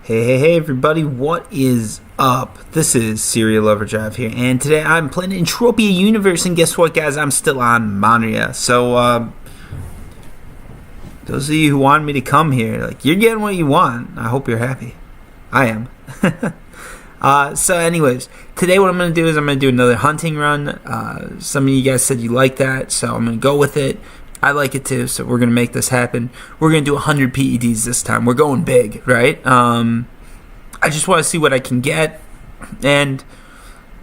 Hey everybody, what is up? This is Serial Overdrive here, and today I'm playing Entropia universe, and guess what guys, I'm still on Monria. So, those of you who want me to come here, you're getting what you want. I hope you're happy. I am. So anyways, today what I'm going to do is I'm going to do another hunting run. Some of you guys said you like that, so I'm going to go with it. I like it too, so we're going to make this happen. We're going to do 100 PEDs this time. We're going big, right? I just want to see what I can get. And,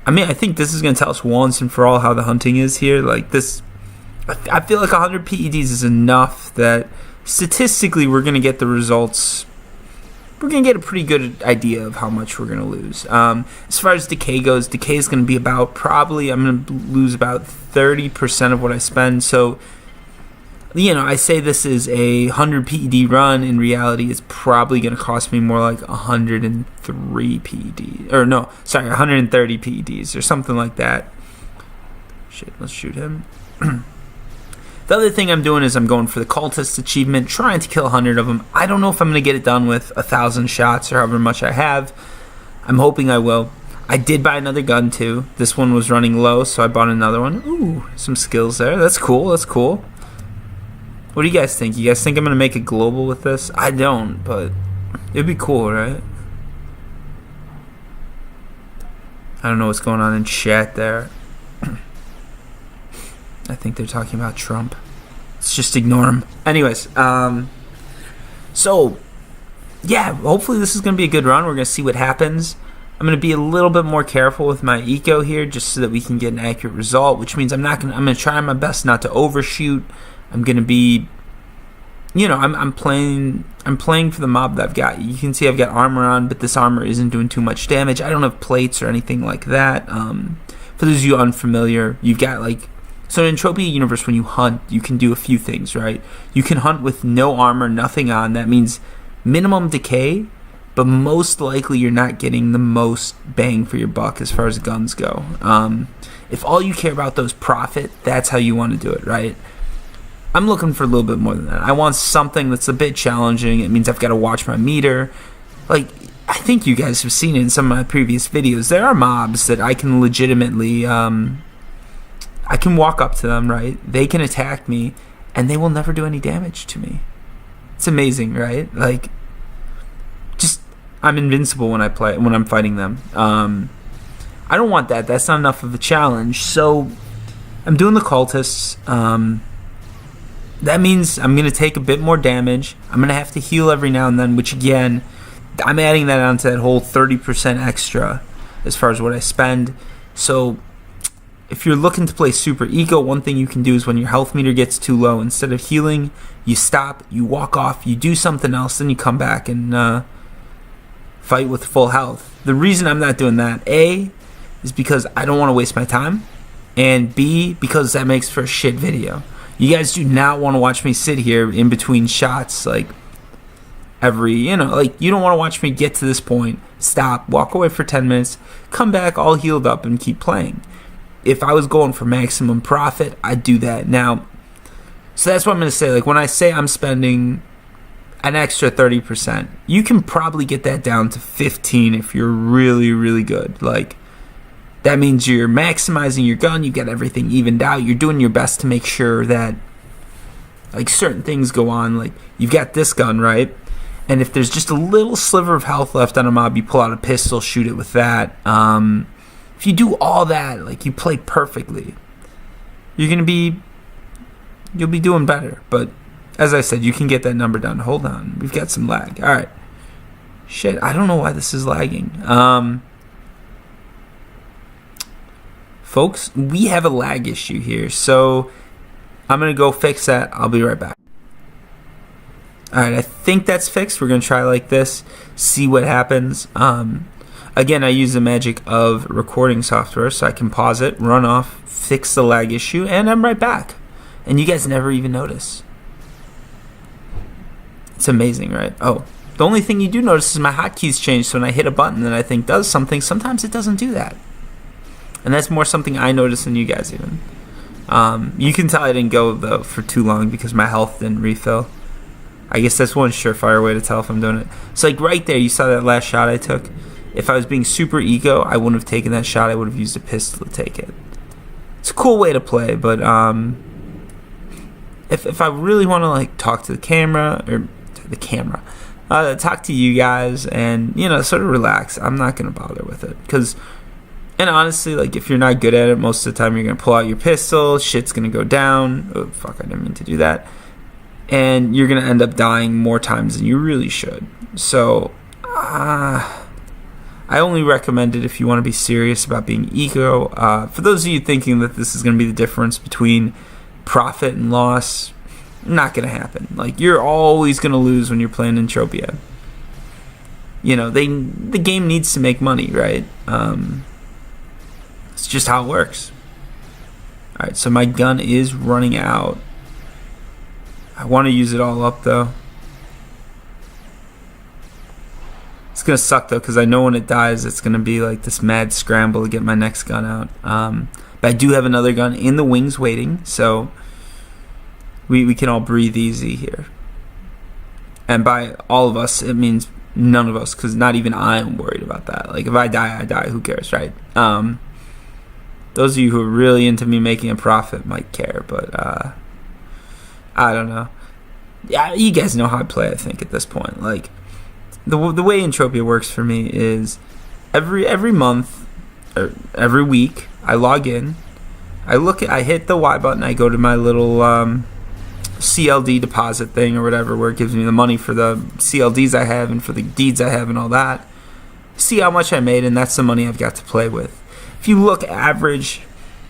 I think this is going to tell us once and for all how the hunting is here. I feel like 100 PEDs is enough that statistically we're going to get the results. We're going to get a pretty good idea of how much we're going to lose. As far as decay goes, decay is going to be about I'm going to lose about 30% of what I spend. So, I say this is a 100 PED run. In reality, it's probably going to cost me more like 103 PEDs. 130 PEDs or something like that. Shit, let's shoot him. The other thing I'm doing is I'm going for the Cultists achievement, trying to kill 100 of them. I don't know if I'm going to get it done with 1,000 shots or however much I have. I'm hoping I will. I did buy another gun too. This one was running low, so I bought another one. Ooh, some skills there. That's cool. What do you guys think? You guys think I'm going to make a global with this? I don't, but it'd be cool, right? I don't know what's going on in chat there. I think they're talking about Trump. Let's just ignore him. Anyways, so, yeah, hopefully this is going to be a good run. We're going to see what happens. I'm going to be a little bit more careful with my eco here just so that we can get an accurate result, which means I'm going to try my best not to overshoot. I'm going to be, I'm playing for the mob that I've got. You can see I've got armor on, but this armor isn't doing too much damage. I don't have plates or anything like that. For those of you unfamiliar, you've got so in Entropia universe, when you hunt, you can do a few things, right? You can hunt with no armor, nothing on. That means minimum decay, but most likely you're not getting the most bang for your buck as far as guns go. If all you care about those profit, that's how you want to do it, right? I'm looking for a little bit more than that. I want something that's a bit challenging. It means I've got to watch my meter. I think you guys have seen it in some of my previous videos. There are mobs that I can legitimately, I can walk up to them, right? They can attack me, and they will never do any damage to me. It's amazing, right? I'm invincible when I'm fighting them. I don't want that. That's not enough of a challenge. So I'm doing the Cultists. That means I'm going to take a bit more damage. I'm going to have to heal every now and then, which again, I'm adding that onto that whole 30% extra as far as what I spend. So if you're looking to play super eco, one thing you can do is when your health meter gets too low, instead of healing, you stop, you walk off, you do something else, then you come back and fight with full health. The reason I'm not doing that, A, is because I don't want to waste my time, and B, because that makes for a shit video. You guys do not want to watch me sit here in between shots, you don't want to watch me get to this point, stop, walk away for 10 minutes, come back all healed up and keep playing. If I was going for maximum profit, I'd do that. Now, so that's what I'm going to say. When I say I'm spending an extra 30%, you can probably get that down to 15 if you're really, really good. That means you're maximizing your gun, you've got everything evened out, you're doing your best to make sure that, certain things go on. You've got this gun, right? And if there's just a little sliver of health left on a mob, you pull out a pistol, shoot it with that. If you do all that, you play perfectly, you'll be doing better. But, as I said, you can get that number down. Hold on, we've got some lag. Alright. Shit, I don't know why this is lagging. Folks, we have a lag issue here, so I'm going to go fix that. I'll be right back. Alright, I think that's fixed. We're going to try like this, see what happens. Again, I use the magic of recording software, so I can pause it, run off, fix the lag issue, and I'm right back. And you guys never even notice. It's amazing, right? Oh, the only thing you do notice is my hotkeys change, so when I hit a button that I think does something, sometimes it doesn't do that. And that's more something I notice than you guys even. You can tell I didn't go, though, for too long because my health didn't refill. I guess that's one surefire way to tell if I'm doing it. So like right there, you saw that last shot I took. If I was being super ego, I wouldn't have taken that shot. I would have used a pistol to take it. It's a cool way to play, but if I really want to like talk to the camera or to the camera, talk to you guys and sort of relax, I'm not gonna bother with it and honestly, like if you're not good at it, most of the time you're gonna pull out your pistol, shit's gonna go down. Oh fuck, I didn't mean to do that. And you're gonna end up dying more times than you really should. So I only recommend it if you want to be serious about being eco. For those of you thinking that this is going to be the difference between profit and loss, not going to happen. Like, you're always going to lose when you're playing Entropia. The game needs to make money, right? It's just how it works. Alright, so my gun is running out. I want to use it all up, though. It's going to suck, though, because I know when it dies, it's going to be like this mad scramble to get my next gun out. But I do have another gun in the wings waiting, so we can all breathe easy here. And by all of us, it means none of us, because not even I am worried about that. Like, if I die, I die. Who cares, right? Those of you who are really into me making a profit might care, but I don't know. Yeah, you guys know how I play, I think, at this point. Like, the way Entropia works for me is every month or every week I log in, I hit the Y button, I go to my little CLD deposit thing or whatever, where it gives me the money for the CLDs I have and for the deeds I have and all that. See how much I made, and that's the money I've got to play with. If you look average,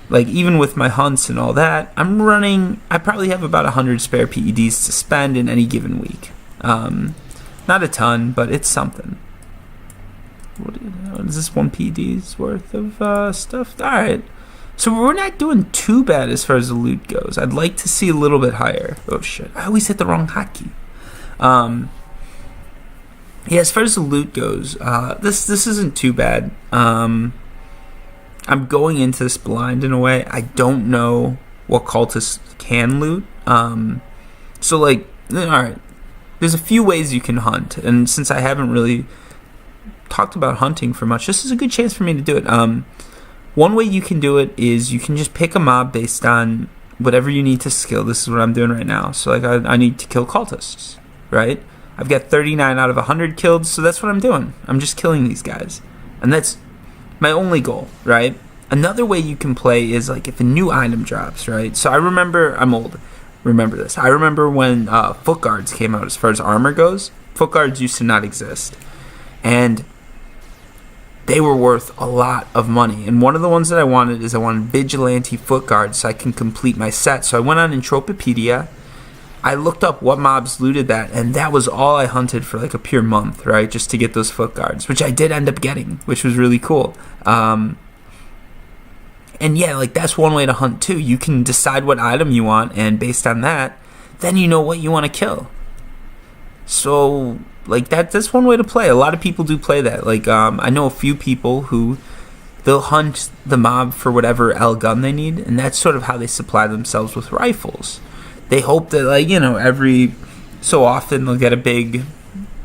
like even with my hunts and all that, I probably have about 100 spare PEDs to spend in any given week. Not a ton, but it's something. What is this? 1 PED's worth of stuff? Alright. So we're not doing too bad as far as the loot goes. I'd like to see a little bit higher. Oh shit. I always hit the wrong hotkey. Yeah, as far as the loot goes, this isn't too bad. I'm going into this blind in a way. I don't know what cultists can loot. So like, alright. There's a few ways you can hunt, and since I haven't really talked about hunting for much, this is a good chance for me to do it. One way you can do it is you can just pick a mob based on whatever you need to skill. This is what I'm doing right now. So like I need to kill cultists, right? I've got 39 out of 100 killed, so that's what I'm doing. I'm just killing these guys, and that's my only goal, right? Another way you can play is like if a new item drops, right? So I'm old. Remember this. I remember when foot guards came out as far as armor goes. Foot guards used to not exist. And they were worth a lot of money. And one of the ones that I wanted vigilante foot guards so I can complete my set. So I went on Entropipedia. I looked up what mobs looted that, and that was all I hunted for like a pure month, right? Just to get those foot guards, which I did end up getting, which was really cool. And yeah, like that's one way to hunt too. You can decide what item you want, and based on that, then you know what you want to kill. So like that's one way to play. A lot of people do play that. Like I know a few people who they'll hunt the mob for whatever L gun they need, and that's sort of how they supply themselves with rifles. They hope that every so often they'll get a big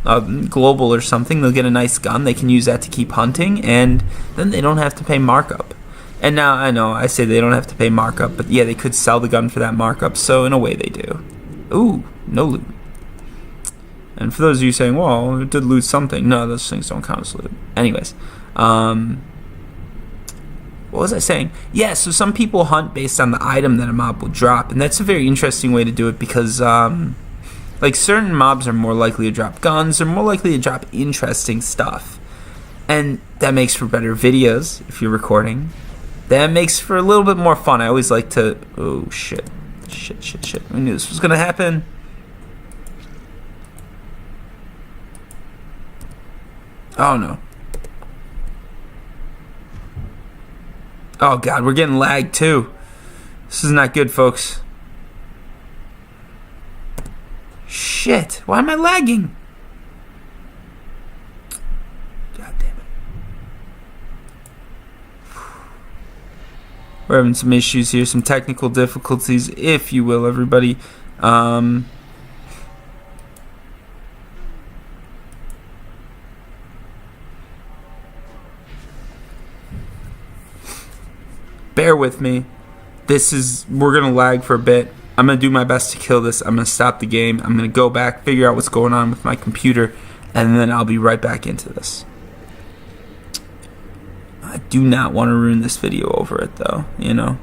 global or something. They'll get a nice gun. They can use that to keep hunting, and then they don't have to pay markup. And now, I know, I say they don't have to pay markup, but yeah, they could sell the gun for that markup, so in a way they do. Ooh, no loot. And for those of you saying, well, it did loot something. No, those things don't count as loot. Anyways, what was I saying? Yeah, so some people hunt based on the item that a mob will drop, and that's a very interesting way to do it because, like, certain mobs are more likely to drop guns, they're more likely to drop interesting stuff. And that makes for better videos if you're recording. That makes for a little bit more fun. I always like to... Oh, shit. Shit. I knew this was going to happen. Oh, no. Oh, God, we're getting lagged, too. This is not good, folks. Shit. Why am I lagging? God damn it. We're having some issues here, some technical difficulties, if you will, everybody. bear with me. We're gonna lag for a bit. I'm gonna do my best to kill this. I'm gonna stop the game. I'm gonna go back, figure out what's going on with my computer, and then I'll be right back into this. I do not want to ruin this video over it though, you know.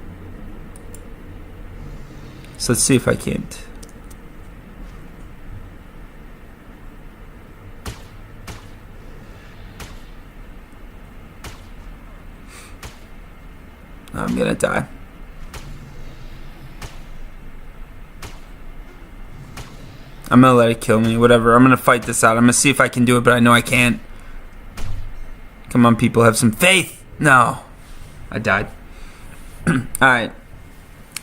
So let's see if I can't. I'm gonna die. I'm gonna let it kill me, whatever. I'm gonna fight this out. I'm gonna see if I can do it, but I know I can't. Come on, people, have some faith. No. I died. Alright.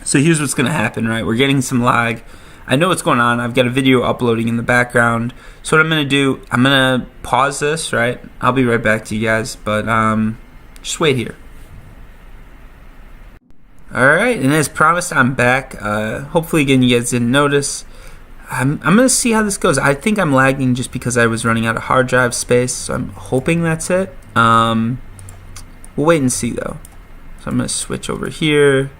So here's what's gonna happen, right? We're getting some lag. I know what's going on. I've got a video uploading in the background. So what I'm gonna do, I'm gonna pause this, right? I'll be right back to you guys, but just wait here. Alright, and as promised, I'm back. Hopefully, again, you guys didn't notice. I'm going to see how this goes. I think I'm lagging just because I was running out of hard drive space, so I'm hoping that's it. We'll wait and see, though. So I'm going to switch over here.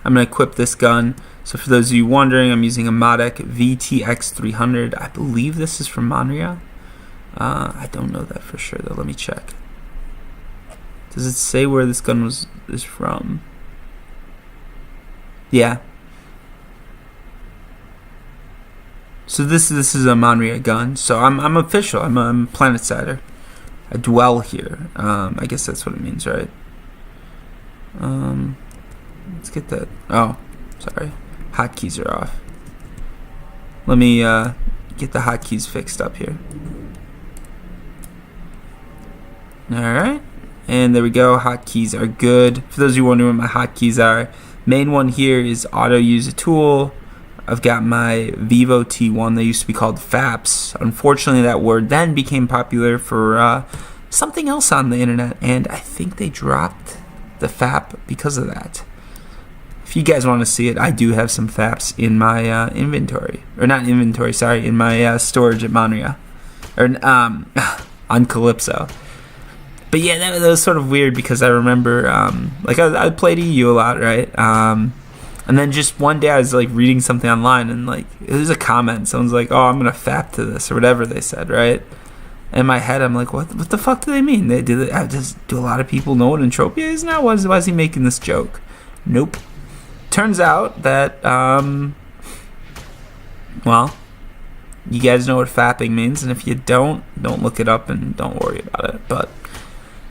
I'm going to equip this gun. So for those of you wondering, I'm using a Modec VTX300. I believe this is from Monria. I don't know that for sure, though. Let me check. Does it say where this gun is from? Yeah. So this is a Monria gun. So I'm official. I'm a Planetsider. I dwell here. I guess that's what it means, right? Let's get that. Oh, sorry. Hotkeys are off. Let me get the hotkeys fixed up here. Alright. And there we go. Hotkeys are good. For those of you wondering what my hotkeys are, main one here is auto use a tool. I've got my Vivo T1. They used to be called FAPS. Unfortunately, that word then became popular for something else on the internet, and I think they dropped the FAP because of that. If you guys want to see it, I do have some FAPs in my inventory. Or not inventory, sorry, in my storage at Monria. Or on Calypso. But yeah, that was sort of weird because I remember, like, I played EU a lot, right? And then just one day I was, like, reading something online, and, like, it was a comment. Someone's like, oh, I'm going to FAP to this, or whatever they said, right? In my head, I'm like, what the fuck do they mean? Do a lot of people know what Entropia is now? Why is he making this joke? Nope. Turns out that, well, you guys know what fapping means, and if you don't look it up and don't worry about it. But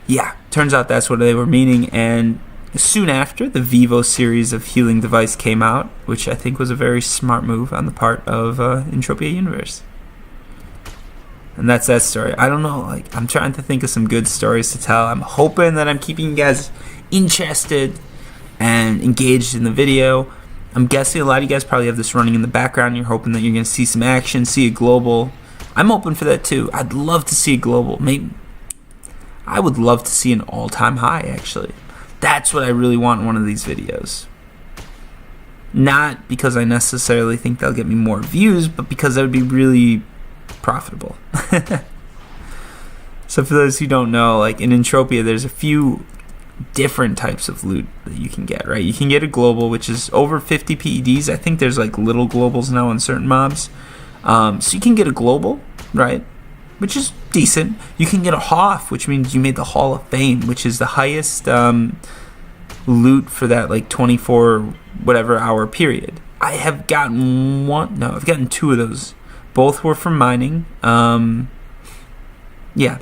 yeah, turns out that's what they were meaning. And soon after, the Vivo series of healing device came out, which I think was a very smart move on the part of Entropia Universe. And that's that story. I don't know, like, I'm trying to think of some good stories to tell. I'm hoping that I'm keeping you guys interested and engaged in the video. I'm guessing a lot of you guys probably have this running in the background. You're hoping that you're going to see some action, see a global. I'm hoping for that too. I'd love to see a global. Maybe I would love to see an all-time high, actually. That's what I really want in one of these videos. Not because I necessarily think they'll get me more views, but because that would be really profitable. So for those who don't know, like in Entropia, there's a few different types of loot that you can get, right? You can get a global, which is over 50 PEDs. I think there's like little globals now on certain mobs. So you can get a global, right? Which is decent. You can get a HOF, which means you made the Hall of Fame, which is the highest loot for that like 24 whatever hour period. I have gotten I've gotten two of those. Both were from mining. Yeah.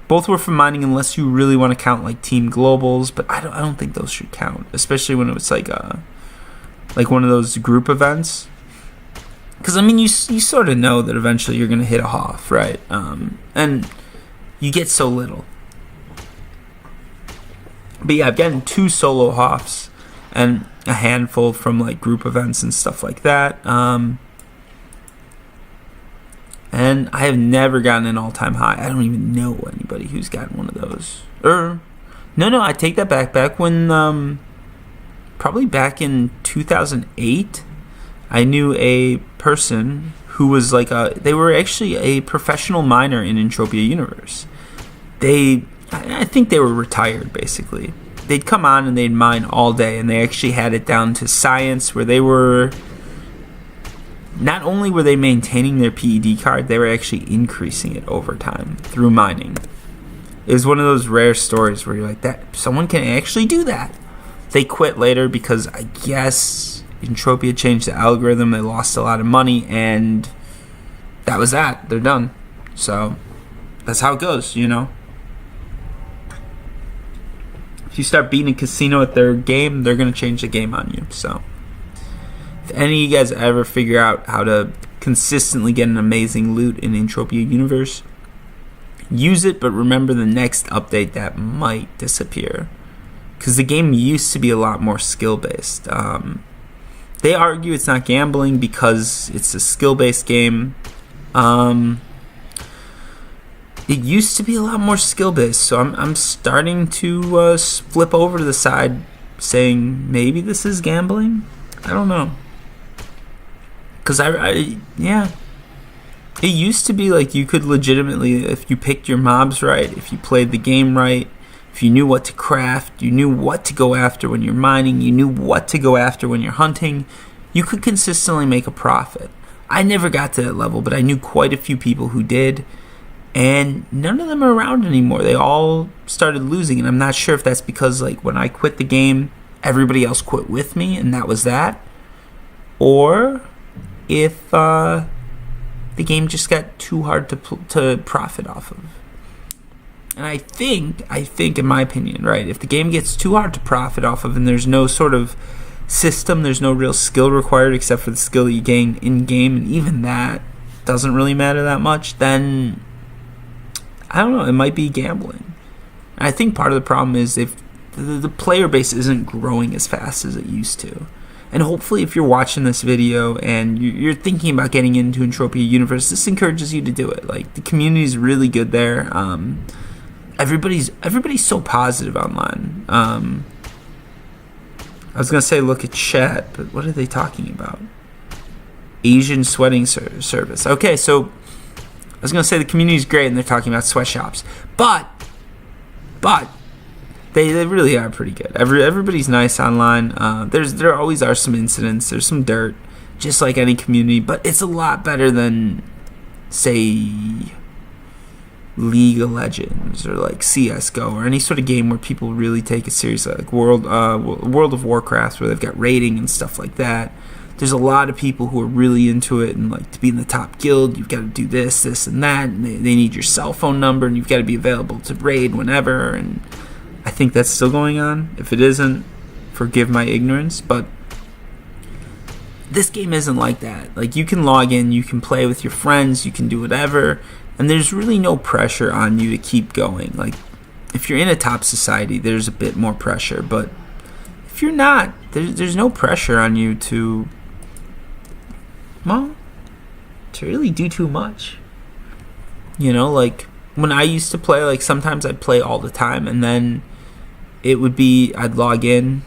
Both were from mining unless you really want to count like team globals, but I don't think those should count, especially when it was like one of those group events. Because I mean, you sort of know that eventually you're gonna hit a HOF, right? And you get so little. But yeah, I've gotten 2 solo HOFs and a handful from like group events and stuff like that. And I have never gotten an all-time high. I don't even know anybody who's gotten one of those. No, I take that back. Back when, probably back in 2008, I knew a person who was like they were actually a professional miner in Entropia Universe. I think they were retired, basically. they'd come on and they'd mine all day, and they actually had it down to science where they were. Not only were they maintaining their PED card, they were actually increasing it over time through mining. It was one of those rare stories where you're like, that someone can actually do that. They quit later because I guess Entropia changed the algorithm. They lost a lot of money, and that was that. They're done. So that's how it goes, you know. If you start beating a casino at their game, they're going to change the game on you. So if any of you guys ever figure out how to consistently get an amazing loot in Entropia universe, use it, but remember the next update that might disappear. Because the game used to be a lot more skill-based. They argue it's not gambling because it's a skill-based game. It used to be a lot more skill-based, so I'm starting to flip over to the side saying maybe this is gambling. I don't know. Because yeah. It used to be like you could legitimately, if you picked your mobs right, if you played the game right, if you knew what to craft, you knew what to go after when you're mining, you knew what to go after when you're hunting, you could consistently make a profit. I never got to that level, but I knew quite a few people who did, and none of them are around anymore. They all started losing, and I'm not sure if that's because like when I quit the game, everybody else quit with me, and that was that, or if the game just got too hard to profit off of. And I think, in my opinion, right, if the game gets too hard to profit off of and there's no sort of system, there's no real skill required except for the skill that you gain in-game, and even that doesn't really matter that much, then, I don't know, it might be gambling. And I think part of the problem is if the player base isn't growing as fast as it used to. And hopefully if you're watching this video and you're thinking about getting into Entropia Universe, this encourages you to do it. Like, the community is really good there. Everybody's so positive online. I was going to say look at chat, but what are they talking about? Asian sweating service. Okay, so I was going to say the community is great and they're talking about sweatshops. But they really are pretty good. Everybody's nice online. There always are some incidents. There's some dirt, just like any community. But it's a lot better than, say, League of Legends or like CS:GO or any sort of game where people really take it seriously, like World of Warcraft, where they've got rating and stuff like that. There's a lot of people who are really into it, and like to be in the top guild, you've got to do this, and that. And they need your cell phone number, and you've got to be available to raid whenever. And I think that's still going on. If it isn't, forgive my ignorance, but this game isn't like that. Like, you can log in, you can play with your friends, you can do whatever, and there's really no pressure on you to keep going. Like, if you're in a top society, there's a bit more pressure, but if you're not, there's no pressure on you to really do too much. You know, like, when I used to play, like, sometimes I'd play all the time, and then it would be, I'd log in,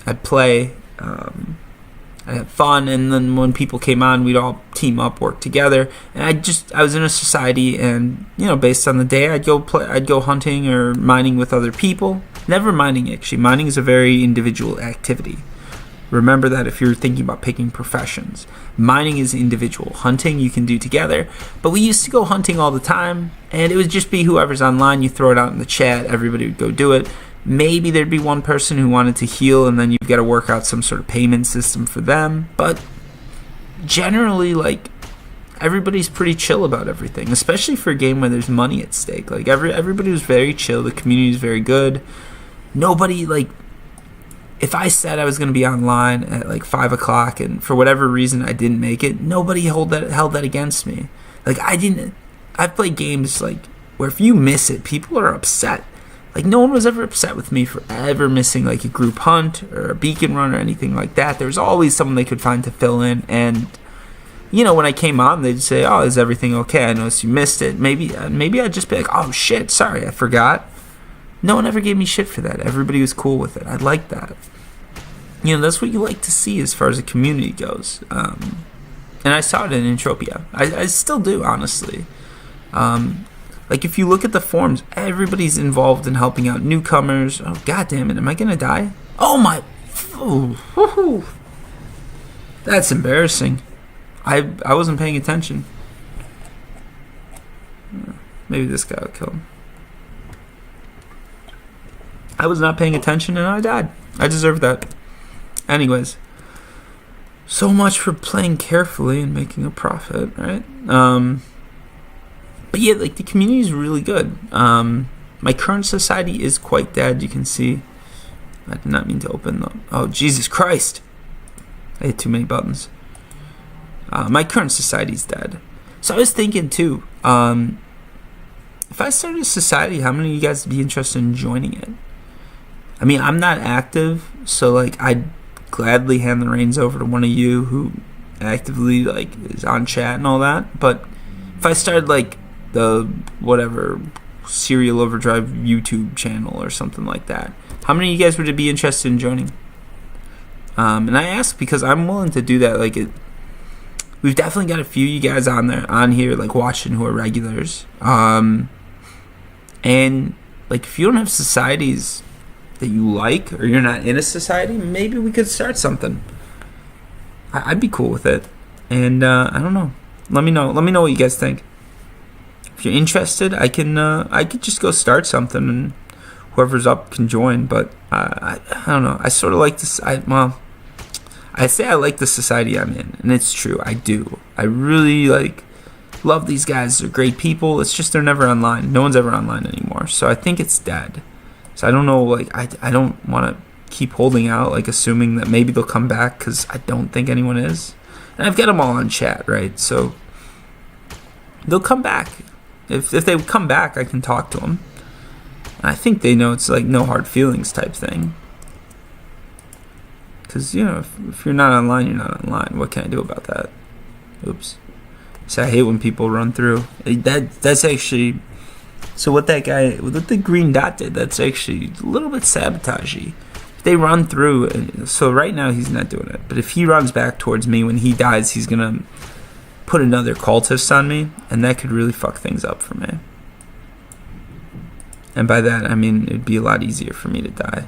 I'd play, I'd have fun, and then when people came on, we'd all team up, work together, and I was in a society, and, you know, based on the day, I'd go hunting or mining with other people. Never mining, actually. Mining is a very individual activity. Remember that if you're thinking about picking professions. Mining is individual. Hunting you can do together. But we used to go hunting all the time, and it would just be whoever's online. You throw it out in the chat. Everybody would go do it. Maybe there'd be one person who wanted to heal, and then you've got to work out some sort of payment system for them. But generally, like, everybody's pretty chill about everything, especially for a game where there's money at stake. Like, everybody was very chill. The community is very good. Nobody, like, if I said I was going to be online at like 5 o'clock and for whatever reason I didn't make it, nobody held that against me. Like, I've played games like where if you miss it, people are upset. Like, no one was ever upset with me for ever missing like a group hunt or a beacon run or anything like that. There was always someone they could find to fill in, and you know, when I came on, they'd say, "Oh, is everything okay? I noticed you missed it." Maybe I'd just be like, "Oh shit, sorry, I forgot." No one ever gave me shit for that. Everybody was cool with it. I like that. You know, that's what you like to see as far as a community goes. And I saw it in Entropia. I still do, honestly. Like, if you look at the forums, everybody's involved in helping out newcomers. Oh, god damn it. Am I going to die? Oh, my. Oh, that's embarrassing. I wasn't paying attention. Maybe this guy will kill him. I was not paying attention and I died. I deserve that. Anyways. So much for playing carefully and making a profit, right? But yeah, like, the community is really good. My current society is quite dead. You can see. I did not mean to open them. Oh, Jesus Christ! I hit too many buttons. My current society is dead. So I was thinking too. If I started a society, how many of you guys would be interested in joining it? I mean, I'm not active, so like I'd gladly hand the reins over to one of you who actively like is on chat and all that. But if I started like the whatever Serial Overdrive YouTube channel or something like that, how many of you guys would be interested in joining? And I ask because I'm willing to do that. Like, we've definitely got a few of you guys on here, like watching, who are regulars. And like, if you don't have societies that you like, or you're not in a society, maybe we could start something. I'd be cool with it. And I don't know. Let me know what you guys think. If you're interested, I could just go start something, and whoever's up can join. But I don't know. I sort of like this. I say I like the society I'm in, and it's true. I do. I really love these guys. They're great people. It's just they're never online. No one's ever online anymore. So I think it's dead. So I don't know. Like, I don't want to keep holding out, like assuming that maybe they'll come back, because I don't think anyone is. And I've got them all on chat, right? So they'll come back. If they come back, I can talk to them. And I think they know it's like no hard feelings type thing. Because, you know, if you're not online, you're not online. What can I do about that? Oops. So I hate when people run through. That's actually... So what that guy... What the green dot did, that's actually a little bit sabotagey. If they run through... So right now, he's not doing it. But if he runs back towards me, when he dies, he's going to put another cultist on me. And that could really fuck things up for me. And by that, I mean, it'd be a lot easier for me to die.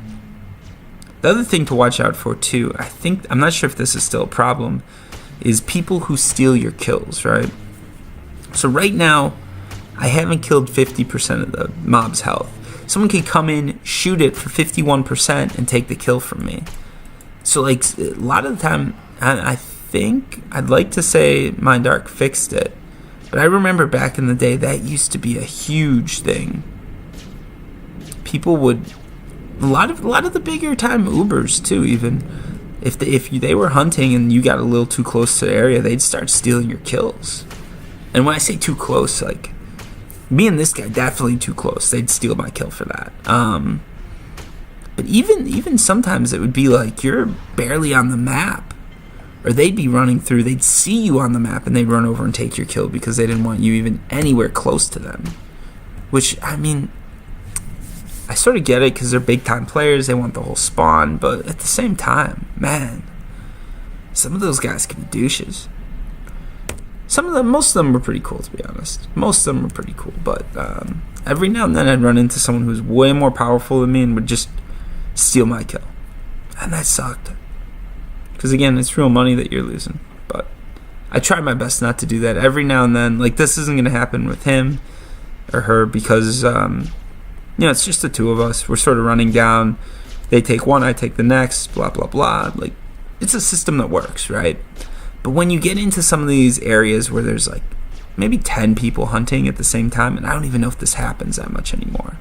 The other thing to watch out for, too, I'm not sure if this is still a problem, is people who steal your kills, right? So right now, I haven't killed 50% of the mob's health. Someone can come in, shoot it for 51%, and take the kill from me. So, like, a lot of the time, I think, I'd like to say Mindark fixed it, but I remember back in the day, that used to be a huge thing. People would... A lot of the bigger time Ubers too, even if they were hunting and you got a little too close to the area, they'd start stealing your kills. And when I say too close, like me and this guy, definitely too close. They'd steal my kill for that. But even sometimes it would be like you're barely on the map, or they'd be running through. They'd see you on the map and they'd run over and take your kill because they didn't want you even anywhere close to them. Which, I mean, I sort of get it because they're big time players. They want the whole spawn, but at the same time, man, some of those guys can be douches. Most of them were pretty cool, to be honest. Most of them were pretty cool, but every now and then I'd run into someone who's way more powerful than me and would just steal my kill, and that sucked. Because again, it's real money that you're losing. But I try my best not to do that. Every now and then, like, this isn't gonna happen with him or her because you know, it's just the two of us. We're sort of running down. They take one, I take the next, blah, blah, blah. Like, it's a system that works, right? But when you get into some of these areas where there's, like, maybe 10 people hunting at the same time, and I don't even know if this happens that much anymore.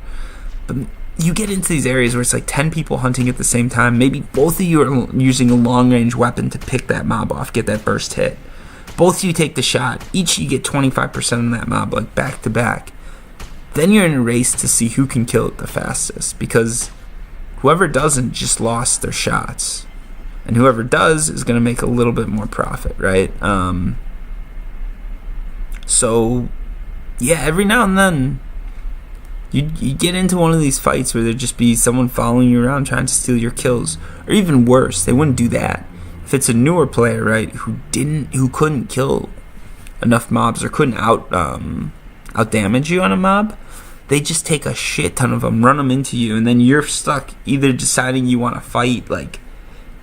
But you get into these areas where it's, like, 10 people hunting at the same time. Maybe both of you are using a long-range weapon to pick that mob off, get that burst hit. Both of you take the shot. Each you get 25% of that mob, like, back-to-back. Then you're in a race to see who can kill it the fastest, because whoever doesn't just lost their shots, and whoever does is going to make a little bit more profit, right? So yeah, every now and then you get into one of these fights where there'd just be someone following you around trying to steal your kills, or even worse, they wouldn't do that if it's a newer player, right, who couldn't kill enough mobs or couldn't outdamage you on a mob, they just take a shit ton of them, run them into you, and then you're stuck either deciding you want to fight like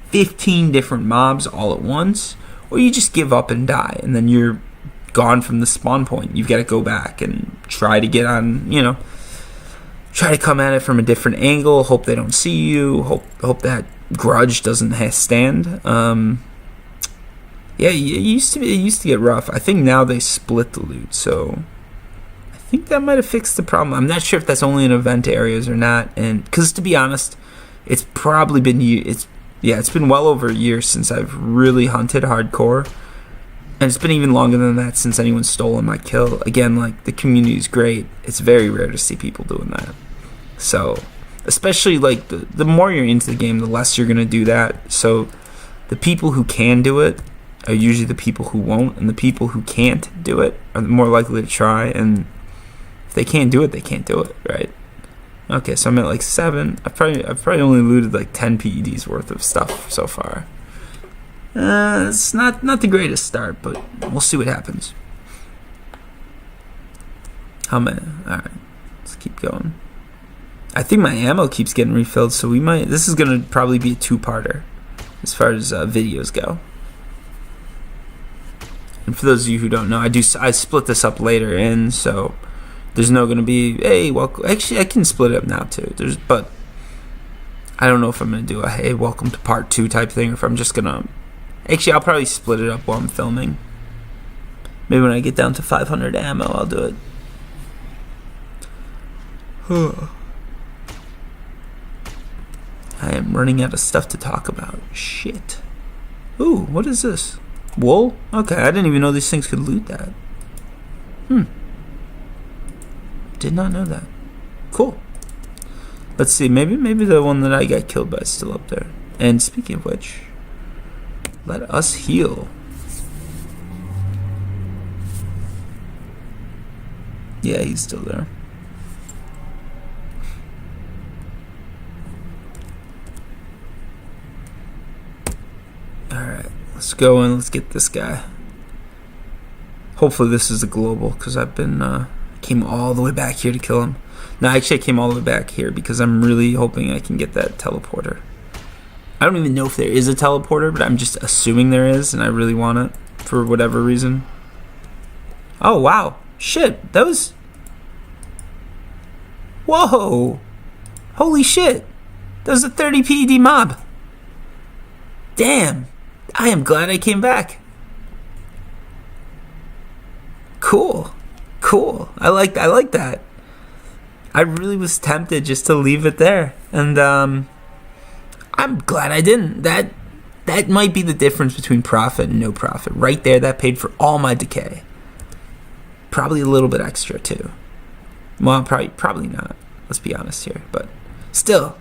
15 different mobs all at once, or you just give up and die, and then you're gone from the spawn point. You've got to go back and try to get on, try to come at it from a different angle, hope they don't see you, hope that grudge doesn't stand. Yeah, it used to get rough. I think now they split the loot, so I think that might have fixed the problem. I'm not sure if that's only in event areas or not, and because to be honest, it's probably been it's been well over a year since I've really hunted hardcore, and it's been even longer than that since anyone's stolen my kill. Again, like, the community's great. It's very rare to see people doing that. So, especially like the more you're into the game, the less you're gonna do that. So, the people who can do it are usually the people who won't, and the people who can't do it are more likely to try. And if they can't do it, they can't do it, right? Okay, so I'm at like 7. I've probably only looted like 10 PEDs worth of stuff so far. It's not the greatest start, but we'll see what happens. How many? All right, let's keep going. I think my ammo keeps getting refilled, so this is gonna probably be a 2-parter as far as videos go. And for those of you who don't know, I split this up later in, so there's no gonna be, hey, welcome. Actually, I can split it up now too. But I don't know if I'm gonna do a hey, welcome to part 2 type thing, or if I'm just gonna. Actually, I'll probably split it up while I'm filming. Maybe when I get down to 500 ammo, I'll do it. I am running out of stuff to talk about. Shit. Ooh, what is this? Wool? Okay, I didn't even know these things could loot that. Did not know that. Cool. Let's see, maybe the one that I got killed by is still up there. And speaking of which, let us heal. Yeah, he's still there. Alright, let's go and let's get this guy. Hopefully this is a global, because I've been, came all the way back here to kill him. No, actually I came all the way back here because I'm really hoping I can get that teleporter. I don't even know if there is a teleporter, but I'm just assuming there is, and I really want it for whatever reason. Oh, wow. Shit, that was... Whoa! Holy shit! That was a 30 PED mob! Damn! I am glad I came back. Cool. Cool. I like that. I really was tempted just to leave it there. And, I'm glad I didn't. That might be the difference between profit and no profit. Right there, that paid for all my decay. Probably a little bit extra, too. Well, probably not. Let's be honest here. But still,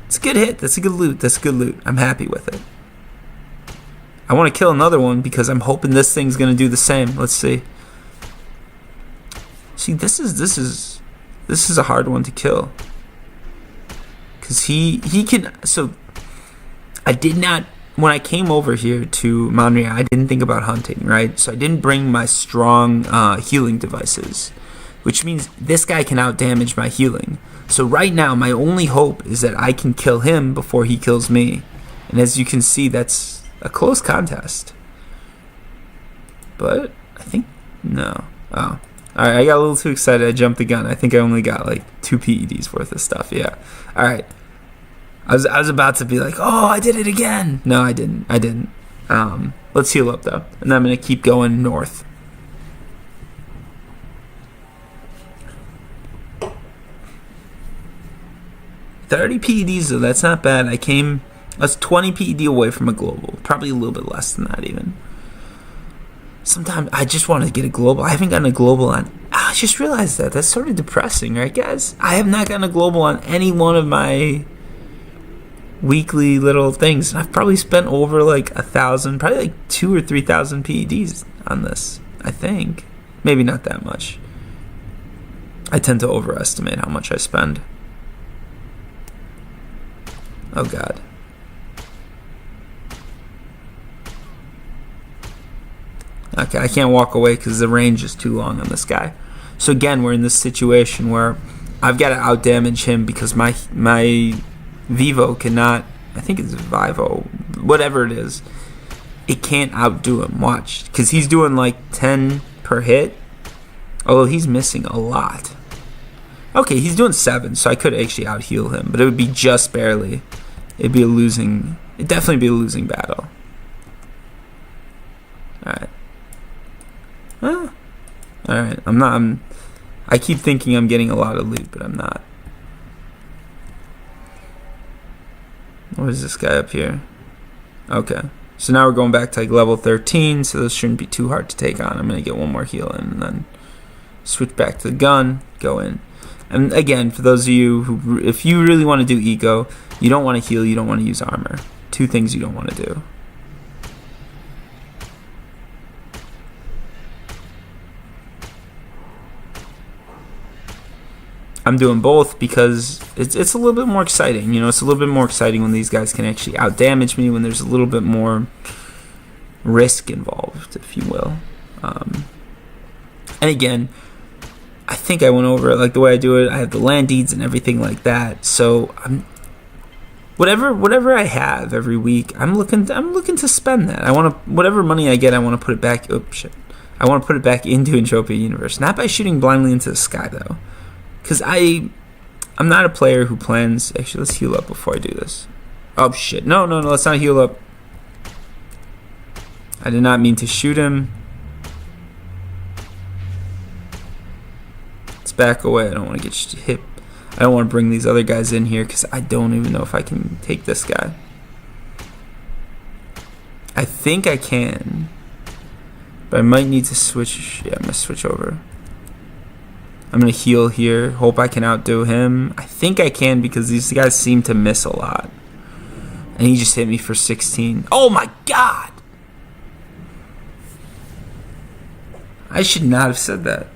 it's a good hit. That's a good loot. That's good loot. I'm happy with it. I want to kill another one because I'm hoping this thing's going to do the same. Let's see. See, this is a hard one to kill. Because he can... So, I did not... When I came over here to Monria, I didn't think about hunting, right? So I didn't bring my strong healing devices. Which means this guy can outdamage my healing. So right now, my only hope is that I can kill him before he kills me. And as you can see, that's a close contest. But, I think... No. Oh. Alright, I got a little too excited. I jumped the gun. I think I only got like 2 PEDs worth of stuff. Yeah. Alright. I was about to be like, oh, I did it again. No, I didn't. Let's heal up, though. And then I'm going to keep going north. $30 PEDs, though. That's not bad. I was 20 PED away from a global. Probably a little bit less than that, even. Sometimes I just want to get a global. I haven't gotten a global on... I just realized that. That's sort of depressing, right, guys? I have not gotten a global on any one of my weekly little things. And I've probably spent over like 1,000, probably like 2,000 or 3,000 PEDs on this, I think. Maybe not that much. I tend to overestimate how much I spend. Oh, God. Okay, I can't walk away because the range is too long on this guy. So again, we're in this situation where I've got to outdamage him because my Vivo cannot. I think it's Vivo, whatever it is. It can't outdo him. Watch, because he's doing like 10 per hit. Although he's missing a lot. Okay, he's doing 7, so I could actually out heal him, but it would be just barely. It'd definitely be a losing battle. Alright. Alright, I keep thinking I'm getting a lot of loot, but I'm not. What is this guy up here? Okay. So now we're going back to like level 13, so this shouldn't be too hard to take on. I'm going to get one more heal in and then switch back to the gun, go in. And again, for those of you who, if you really want to do eco, you don't want to heal, you don't want to use armor. 2 things you don't want to do. I'm doing both because it's a little bit more exciting. You know, it's a little bit more exciting when these guys can actually out-damage me, when there's a little bit more risk involved, if you will. And again, I think I went over it, like the way I do it. I have the land deeds and everything like that. So I'm whatever I have every week, I'm looking to spend that. I want to, whatever money I get, I want to put it back. Oh shit! I want to put it back into Entropia Universe, not by shooting blindly into the sky though. Because I'm not a player who plans... Actually, let's heal up before I do this. Oh, shit. No, let's not heal up. I did not mean to shoot him. Let's back away. I don't want to get hit. I don't want to bring these other guys in here because I don't even know if I can take this guy. I think I can. But I might need to switch... Yeah, I'm going to switch over. I'm going to heal here. Hope I can outdo him. I think I can because these guys seem to miss a lot. And he just hit me for 16. Oh my god! I should not have said that.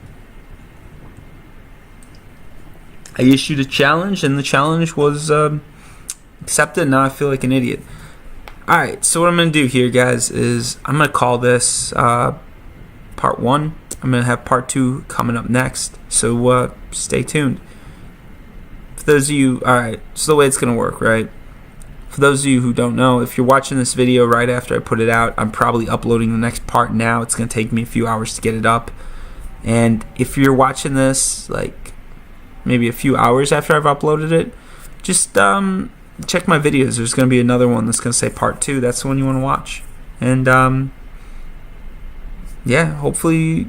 I issued a challenge and the challenge was accepted. Now I feel like an idiot. Alright, so what I'm going to do here, guys, is I'm going to call this part 1. I'm going to have part 2 coming up next, so stay tuned. For those of you, alright, so the way it's going to work, right? For those of you who don't know, if you're watching this video right after I put it out, I'm probably uploading the next part now. It's going to take me a few hours to get it up. And if you're watching this, like, maybe a few hours after I've uploaded it, just check my videos. There's going to be another one that's going to say part 2. That's the one you want to watch. And, yeah, hopefully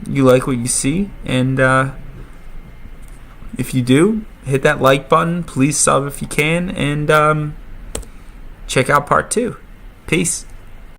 you like what you see, and if you do, hit that like button, please sub if you can, and check out part 2. Peace.